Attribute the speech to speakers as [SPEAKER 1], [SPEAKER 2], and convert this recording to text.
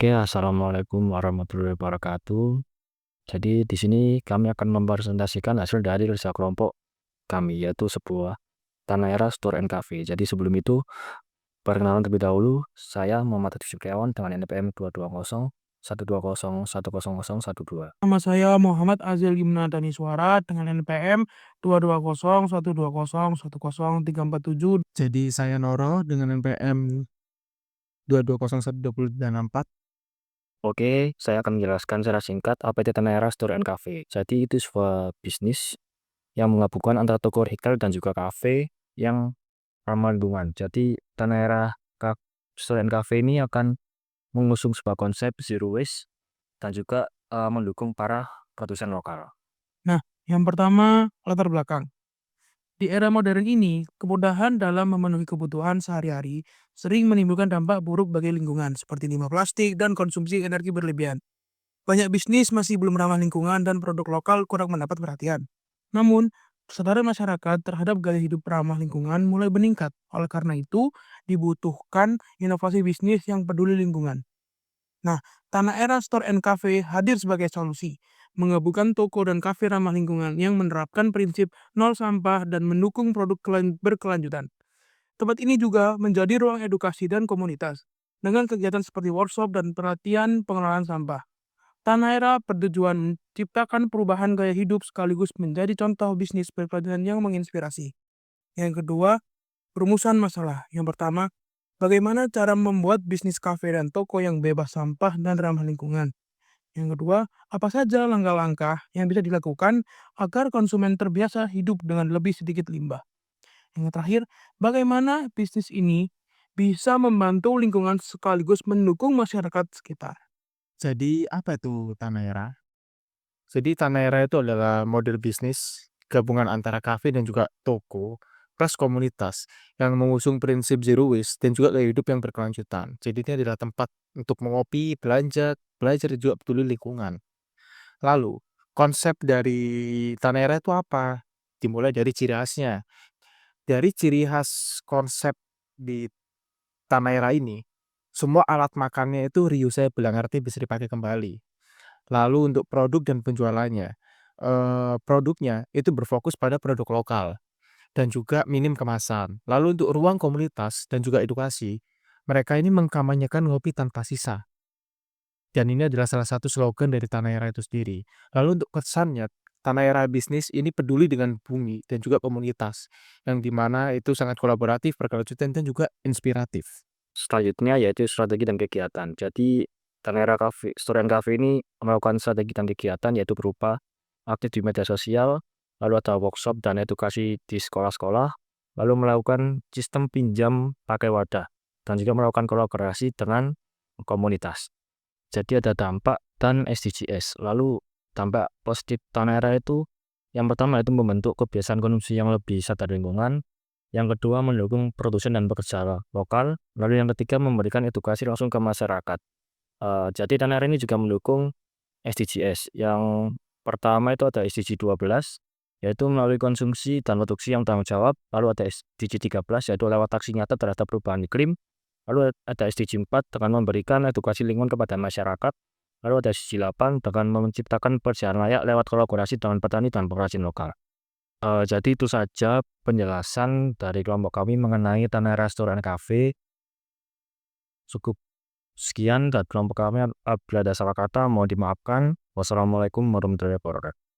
[SPEAKER 1] Oke, assalamualaikum warahmatullahi wabarakatuh. Jadi di sini kami akan mempresentasikan hasil dari kerja kelompok kami, yaitu sebuah Tanah Store and Cafe. Jadi sebelum itu, perkenalan terlebih dahulu, saya Muhammad Hadi Supriawan dengan NPM 220 120 100 112.
[SPEAKER 2] Nama saya Muhammad Azil Gimnadani Suara dengan NPM 220 120 10347.
[SPEAKER 3] Jadi saya Noro dengan NPM 2201234.
[SPEAKER 1] Oke, saya akan menjelaskan secara singkat apa itu Tanah Store and Cafe. Jadi itu sebuah bisnis yang menggabungkan antara toko retail dan juga kafe yang ramah lingkungan. Jadi Tanah Store and Cafe ini akan mengusung sebuah konsep zero waste dan juga mendukung para produsen lokal.
[SPEAKER 2] Nah, yang pertama, latar belakang. Di era modern ini, kemudahan dalam memenuhi kebutuhan sehari-hari sering menimbulkan dampak buruk bagi lingkungan, seperti limbah plastik dan konsumsi energi berlebihan. Banyak bisnis masih belum ramah lingkungan dan produk lokal kurang mendapat perhatian. Namun, kesadaran masyarakat terhadap gaya hidup ramah lingkungan mulai meningkat. Oleh karena itu, dibutuhkan inovasi bisnis yang peduli lingkungan. Nah, Tanah Era Store and Cafe hadir sebagai solusi, menggabungkan toko dan kafe ramah lingkungan yang menerapkan prinsip nol sampah dan mendukung produk berkelanjutan. Tempat ini juga menjadi ruang edukasi dan komunitas, dengan kegiatan seperti workshop dan pelatihan pengelolaan sampah. Tanah Era bertujuan menciptakan perubahan gaya hidup sekaligus menjadi contoh bisnis berkelanjutan yang menginspirasi. Yang kedua, perumusan masalah. Yang pertama, bagaimana cara membuat bisnis kafe dan toko yang bebas sampah dan ramah lingkungan? Yang kedua, apa saja langkah-langkah yang bisa dilakukan agar konsumen terbiasa hidup dengan lebih sedikit limbah? Yang terakhir, bagaimana bisnis ini bisa membantu lingkungan sekaligus mendukung masyarakat sekitar?
[SPEAKER 3] Jadi apa itu Tanera? Jadi Tanera itu adalah model bisnis gabungan antara kafe dan juga toko plus komunitas yang mengusung prinsip zero waste dan juga gaya hidup yang berkelanjutan. Jadi ini adalah tempat untuk mengopi, belanja, belajar dan juga peduli lingkungan. Lalu, konsep dari Tanera itu apa? Dimulai dari ciri khasnya. Dari ciri khas konsep di Tanera ini, semua alat makannya itu reusable, yang artinya bisa dipakai kembali. Lalu untuk produk dan penjualannya, produknya itu berfokus pada produk lokal dan juga minim kemasan. Lalu untuk ruang komunitas dan juga edukasi, mereka ini mengkampanyekan ngopi tanpa sisa. Dan ini adalah salah satu slogan dari Tanah Era itu sendiri. Lalu untuk kesannya, Tanah Era bisnis ini peduli dengan bumi dan juga komunitas, yang dimana itu sangat kolaboratif, berkelanjutan, dan juga inspiratif.
[SPEAKER 1] Selanjutnya yaitu strategi dan kegiatan. Jadi Tanah Store and Cafe ini melakukan strategi dan kegiatan yaitu berupa aktif di media sosial, lalu ada workshop dan edukasi di sekolah-sekolah, lalu melakukan sistem pinjam pakai wadah, dan juga melakukan kolaborasi dengan komunitas. Jadi ada dampak dan SDGs. Lalu dampak positif Tanah Era itu yang pertama itu membentuk kebiasaan konsumsi yang lebih sadar lingkungan, yang kedua mendukung produsen dan pekerja lokal, lalu yang ketiga memberikan edukasi langsung ke masyarakat. Jadi Tanah Era ini juga mendukung SDGs. Yang pertama itu ada SDG 12 yaitu melalui konsumsi dan produksi yang tanggung jawab, lalu ada SDG 13 yaitu lewat aksi nyata terhadap perubahan iklim. Lalu ada SDG 4 dengan memberikan edukasi lingkungan kepada masyarakat. Lalu ada SDG 8 dengan menciptakan pekerjaan layak lewat kolaborasi dengan petani dan pengrajin lokal. Jadi itu saja penjelasan dari kelompok kami mengenai Tanah Restoran Cafe. Cukup sekian dari kelompok kami. Apabila ada salah kata mohon dimaafkan. Wassalamualaikum warahmatullahi wabarakatuh.